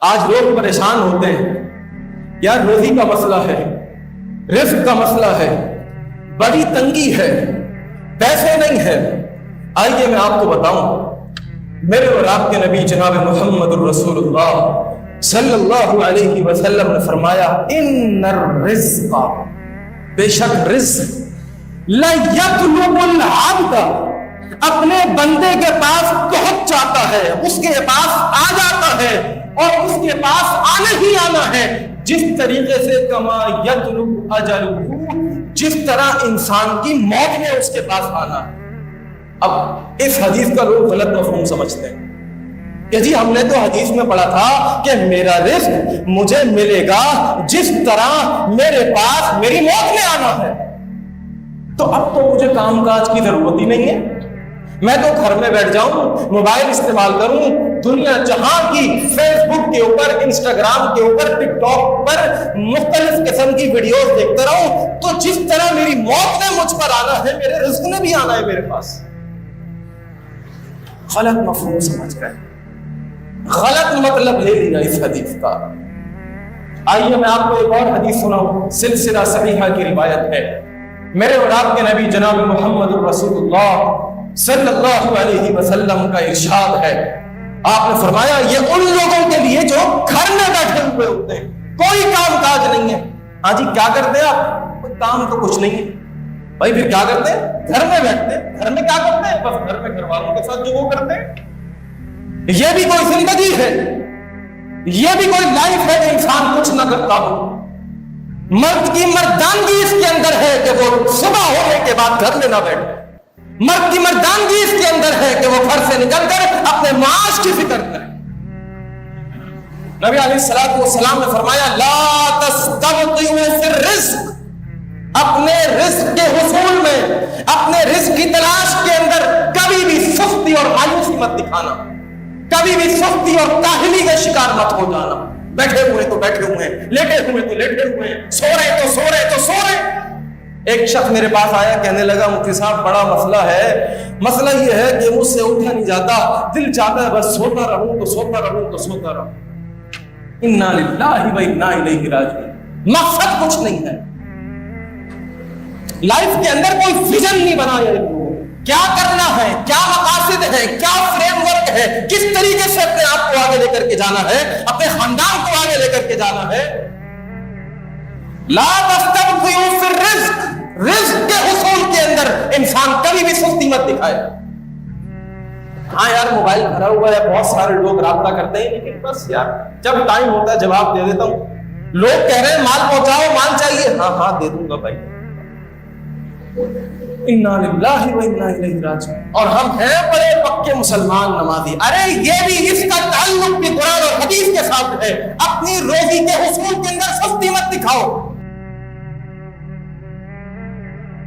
آج لوگ پریشان ہوتے ہیں، یار روزی کا مسئلہ ہے، رزق کا مسئلہ ہے، بڑی تنگی ہے، پیسے نہیں ہے۔ آئیے میں آپ کو بتاؤں، میرے اور آپ کے نبی جناب محمد الرسول اللہ صلی اللہ علیہ وسلم نے فرمایا ان الرزق، بے شک رزق لا یطلب العبد، اپنے بندے کے پاس پہنچ جاتا ہے، اس کے پاس آ جاتا ہے، اور اس کے پاس آنا ہی آنا ہے جس طریقے سے کما یطلب اجلہ، جس طرح انسان کی موت میں اس کے پاس آنا ہے۔ اب اس حدیث کا لوگ غلط مفہوم سمجھتے ہیں کہ جی ہم نے تو حدیث میں پڑھا تھا کہ میرا رزق مجھے ملے گا جس طرح میرے پاس میری موت میں آنا ہے، تو اب تو مجھے کام کاج کی ضرورت ہی نہیں ہے، میں تو گھر میں بیٹھ جاؤں، موبائل استعمال کروں، دنیا جہاں کی فیس بک کے اوپر، انسٹاگرام کے اوپر، ٹک ٹاک پر مختلف قسم کی ویڈیوز دیکھتا رہوں، تو جس طرح میری موت نے مجھ پر آنا ہے میرے رزق نے بھی آنا ہے میرے پاس۔ غلط مفہوم سمجھ گئے، غلط مطلب لے لیا اس حدیث کا۔ آئیے میں آپ کو ایک اور حدیث سناؤں، سلسلہ صحیحہ کی روایت ہے، میرے اور آپ کے نبی جناب محمد الرسول اللہ صلی اللہ علیہ وسلم کا ارشاد ہے، آپ نے فرمایا یہ ان لوگوں کے لیے جو گھر میں بیٹھے ہوئے ہوتے ہیں، کوئی کام کاج نہیں ہے۔ ہاں جی کیا کرتے ہیں آپ؟ کوئی کام تو کچھ نہیں ہے بھائی، پھر کیا کرتے ہیں؟ گھر میں بیٹھتے ہیں۔ گھر میں کیا کرتے ہیں؟ بس گھر میں گھر والوں کے ساتھ جو وہ کرتے ہیں۔ یہ بھی کوئی زندگی ہے، یہ بھی کوئی لائف ہے کہ انسان کچھ نہ کرتا ہو۔ مرد کی مردانگی اس کے اندر ہے کہ وہ صبح ہونے کے بعد گھر میں نہ بیٹھے، مرد کی مردانگی اس کے اندر ہے کہ وہ گھر سے نکل کر اپنے معاش کی فکر کرے۔ نبی علیہ الصلوۃ والسلام نے فرمایا لا تستبطئوا فی الرزق، اپنے رزق کے حصول میں، اپنے رزق کی تلاش کے اندر کبھی بھی سستی اور مایوسی مت دکھانا، کبھی بھی سستی اور کاہلی کا شکار مت ہو جانا۔ بیٹھے ہوئے تو بیٹھے ہوئے ہیں، لیٹے ہوئے تو لیٹے ہوئے ہیں، سو رہے تو سو رہے تو سو رہے۔ ایک شخص میرے پاس آیا، کہنے لگا مفتی صاحب بڑا مسئلہ ہے، مسئلہ یہ ہے کہ مجھ سے اٹھا نہیں جاتا، دل چاہتا ہے بس سوتا رہوں تو سوتا رہوں تو سوتا رہوں۔ انا للہ و انا الیہ راجعون۔ مقصد کچھ نہیں ہے، لائف کے اندر کوئی ویژن نہیں بنایا، کیا کرنا ہے، کیا مقاصد ہے، کیا فریم ورک ہے، کس طریقے سے اپنے آپ کو آگے لے کر کے جانا ہے، اپنے خاندان کو آگے لے کر کے جانا ہے۔ لا تستبطئوا فی الرزق، رزق کے حصول کے اندر انسان کبھی بھی سستی مت دکھائے۔ ہاں یار موبائل بھرا ہوا ہے، بہت سارے لوگ رابطہ کرتے ہیں، لیکن بس یار جب ٹائم ہوتا ہے جواب دے دیتا ہوں۔ لوگ کہہ رہے ہیں مال پہنچاؤ، مال چاہیے، ہاں ہاں دے دوں گا بھائی۔ انا للہ و انا الیہ راجعون۔ اور ہم ہیں بڑے پکے مسلمان نمازی، ارے یہ بھی اس کا تعلق بھی قرآن اور حدیث کے ساتھ ہے۔ اپنی روزی کے حصول کے اندر سستی مت دکھاؤ،